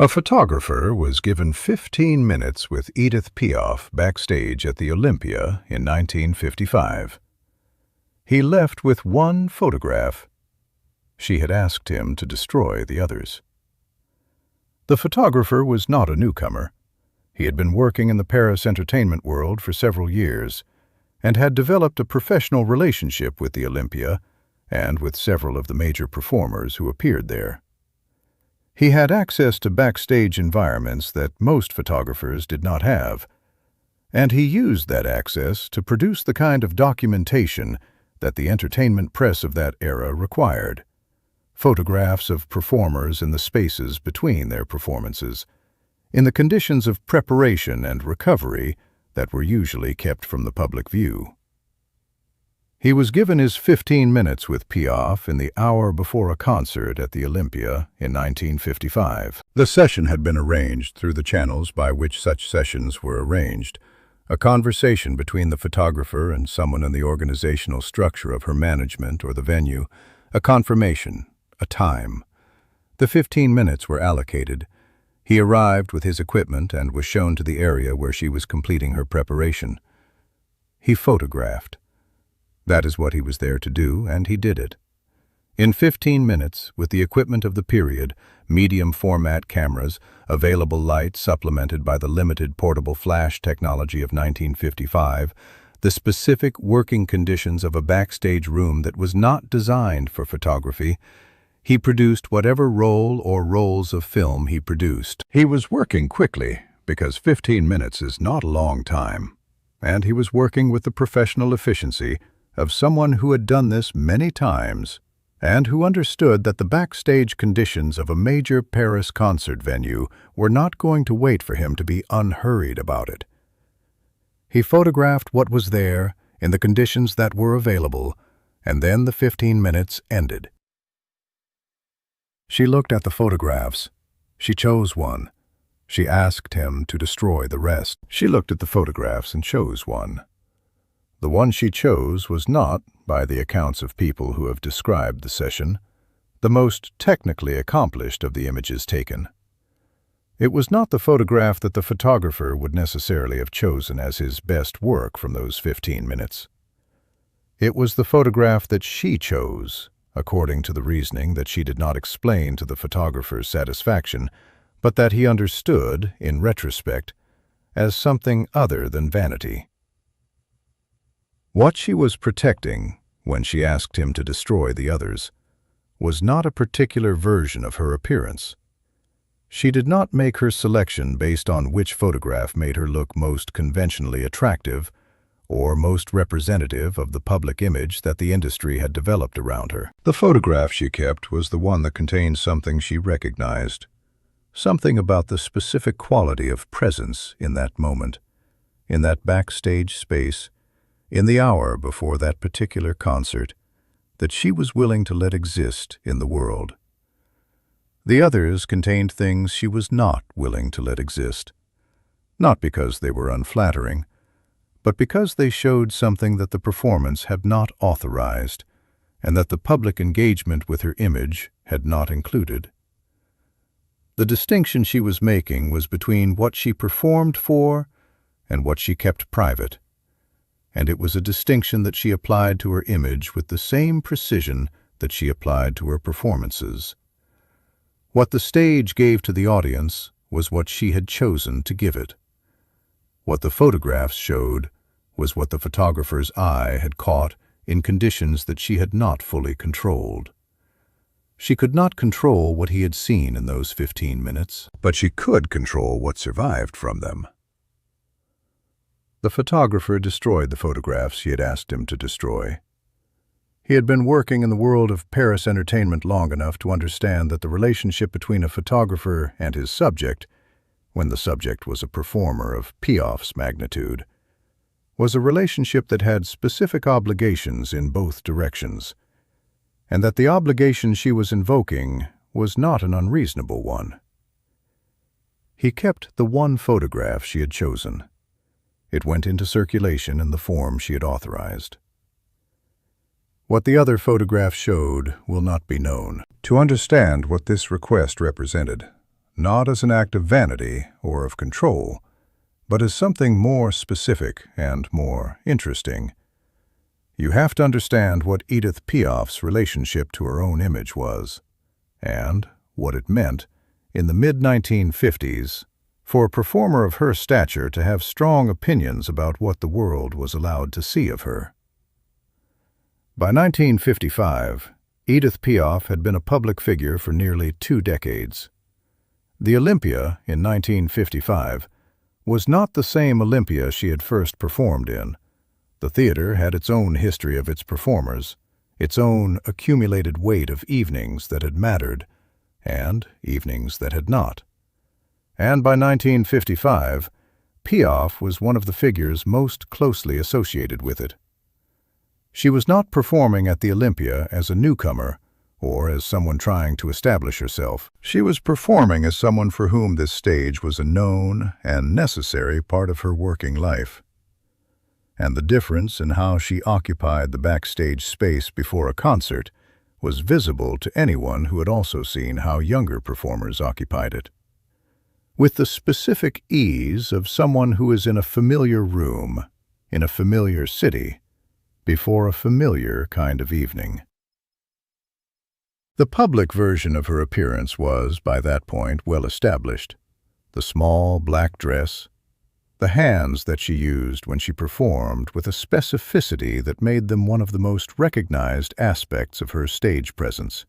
A photographer was given 15 minutes with Edith Piaf backstage at the Olympia in 1955. He left with one photograph. She had asked him to destroy the others. The photographer was not a newcomer. He had been working in the Paris entertainment world for several years and had developed a professional relationship with the Olympia and with several of the major performers who appeared there. He had access to backstage environments that most photographers did not have, and he used that access to produce the kind of documentation that the entertainment press of that era required. Photographs of performers in the spaces between their performances, in the conditions of preparation and recovery that were usually kept from the public view. He was given his 15 minutes with Piaf in the hour before a concert at the Olympia in 1955. The session had been arranged through the channels by which such sessions were arranged, a conversation between the photographer and someone in the organizational structure of her management or the venue, a confirmation, a time. The 15 minutes were allocated. He arrived with his equipment and was shown to the area where she was completing her preparation. He photographed. That is what he was there to do, and he did it. In 15 minutes, with the equipment of the period, medium-format cameras, available light supplemented by the limited portable flash technology of 1955, the specific working conditions of a backstage room that was not designed for photography, he produced whatever roll or rolls of film he produced. He was working quickly, because 15 minutes is not a long time, and he was working with the professional efficiency of someone who had done this many times and who understood that the backstage conditions of a major Paris concert venue were not going to wait for him to be unhurried about it. He photographed what was there in the conditions that were available, and then the 15 minutes ended. She looked at the photographs. She chose one. She asked him to destroy the rest. She looked at the photographs and chose one. The one she chose was not, by the accounts of people who have described the session, the most technically accomplished of the images taken. It was not the photograph that the photographer would necessarily have chosen as his best work from those 15 minutes. It was the photograph that she chose, according to the reasoning that she did not explain to the photographer's satisfaction, but that he understood, in retrospect, as something other than vanity. What she was protecting, when she asked him to destroy the others, was not a particular version of her appearance. She did not make her selection based on which photograph made her look most conventionally attractive or most representative of the public image that the industry had developed around her. The photograph she kept was the one that contained something she recognized, something about the specific quality of presence in that moment, in that backstage space, in the hour before that particular concert, that she was willing to let exist in the world. The others contained things she was not willing to let exist, not because they were unflattering, but because they showed something that the performance had not authorized and that the public engagement with her image had not included. The distinction she was making was between what she performed for and what she kept private, and it was a distinction that she applied to her image with the same precision that she applied to her performances. What the stage gave to the audience was what she had chosen to give it. What the photographs showed was what the photographer's eye had caught in conditions that she had not fully controlled. She could not control what he had seen in those 15 minutes, but she could control what survived from them. The photographer destroyed the photographs she had asked him to destroy. He had been working in the world of Paris entertainment long enough to understand that the relationship between a photographer and his subject, when the subject was a performer of Piaf's magnitude, was a relationship that had specific obligations in both directions, and that the obligation she was invoking was not an unreasonable one. He kept the one photograph she had chosen. It went into circulation in the form she had authorized. What the other photograph showed will not be known. To understand what this request represented, not as an act of vanity or of control, but as something more specific and more interesting. You have to understand what Edith Piaf's relationship to her own image was, and what it meant in the mid-1950s for a performer of her stature to have strong opinions about what the world was allowed to see of her. By 1955, Edith Piaf had been a public figure for nearly 2 decades. The Olympia in 1955 was not the same Olympia she had first performed in. The theater had its own history of its performers, its own accumulated weight of evenings that had mattered and evenings that had not. And by 1955, Piaf was one of the figures most closely associated with it. She was not performing at the Olympia as a newcomer or as someone trying to establish herself. She was performing as someone for whom this stage was a known and necessary part of her working life. And the difference in how she occupied the backstage space before a concert was visible to anyone who had also seen how younger performers occupied it. With the specific ease of someone who is in a familiar room, in a familiar city, before a familiar kind of evening. The public version of her appearance was, by that point, well established. The small black dress, the hands that she used when she performed with a specificity that made them one of the most recognized aspects of her stage presence.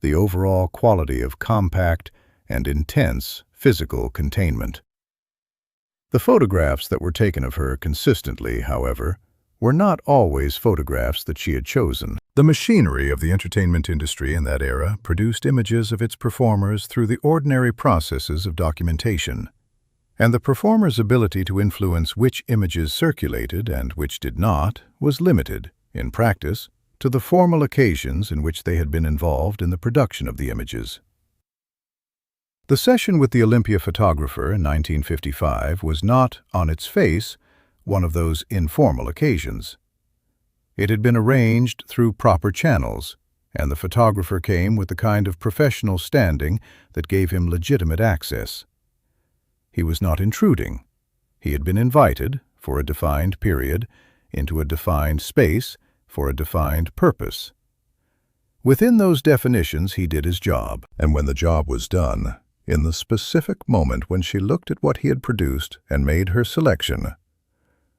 The overall quality of compact and intense physical containment. The photographs that were taken of her consistently, however, were not always photographs that she had chosen. The machinery of the entertainment industry in that era produced images of its performers through the ordinary processes of documentation, and the performer's ability to influence which images circulated and which did not was limited, in practice, to the formal occasions in which they had been involved in the production of the images. The session with the Olympia photographer in 1955 was not, on its face, one of those informal occasions. It had been arranged through proper channels, and the photographer came with the kind of professional standing that gave him legitimate access. He was not intruding. He had been invited, for a defined period, into a defined space, for a defined purpose. Within those definitions he did his job, and when the job was done, in the specific moment when she looked at what he had produced and made her selection,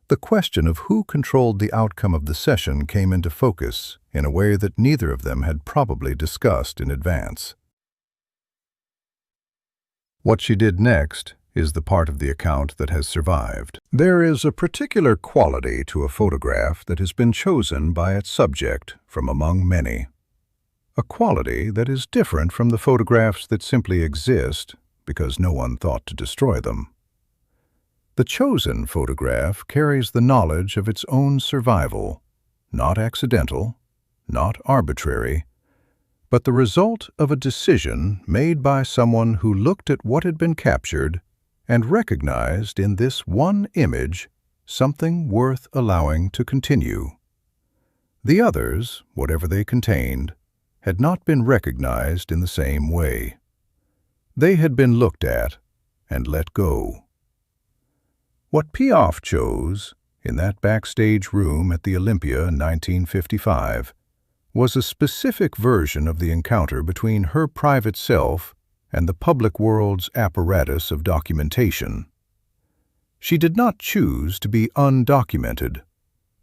the question of who controlled the outcome of the session came into focus in a way that neither of them had probably discussed in advance. What she did next is the part of the account that has survived. There is a particular quality to a photograph that has been chosen by its subject from among many. A quality that is different from the photographs that simply exist because no one thought to destroy them. The chosen photograph carries the knowledge of its own survival, not accidental, not arbitrary, but the result of a decision made by someone who looked at what had been captured and recognized in this one image something worth allowing to continue. The others, whatever they contained, had not been recognized in the same way. They had been looked at and let go. What Piaf chose, in that backstage room at the Olympia in 1955, was a specific version of the encounter between her private self and the public world's apparatus of documentation. She did not choose to be undocumented.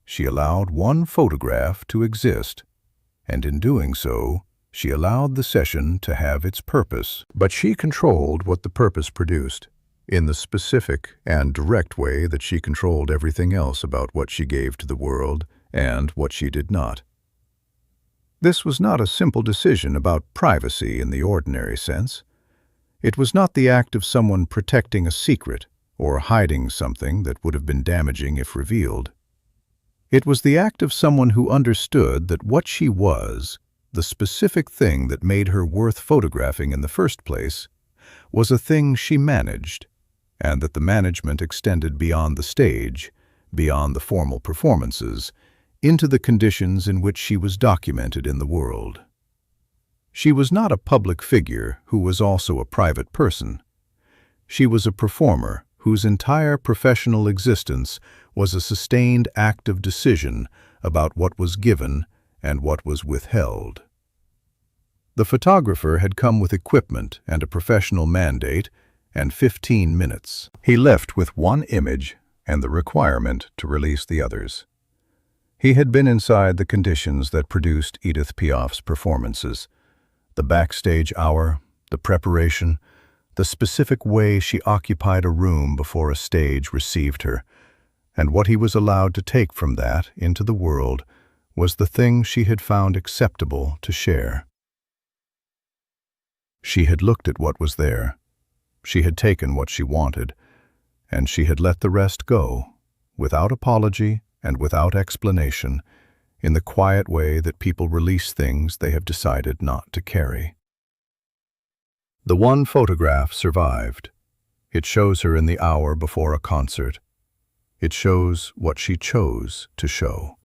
She allowed one photograph to exist, and in doing so, she allowed the session to have its purpose. But she controlled what the purpose produced, in the specific and direct way that she controlled everything else about what she gave to the world and what she did not. This was not a simple decision about privacy in the ordinary sense. It was not the act of someone protecting a secret or hiding something that would have been damaging if revealed. It was the act of someone who understood that what she was, the specific thing that made her worth photographing in the first place, was a thing she managed, and that the management extended beyond the stage, beyond the formal performances, into the conditions in which she was documented in the world. She was not a public figure who was also a private person. She was a performer whose entire professional existence was a sustained act of decision about what was given and what was withheld. The photographer had come with equipment and a professional mandate and 15 minutes. He left with one image and the requirement to release the others. He had been inside the conditions that produced Edith Piaf's performances. The backstage hour, the preparation, the specific way she occupied a room before a stage received her, and what he was allowed to take from that into the world was the thing she had found acceptable to share. She had looked at what was there. She had taken what she wanted, and she had let the rest go, without apology and without explanation, in the quiet way that people release things they have decided not to carry. The one photograph survived. It shows her in the hour before a concert. It shows what she chose to show.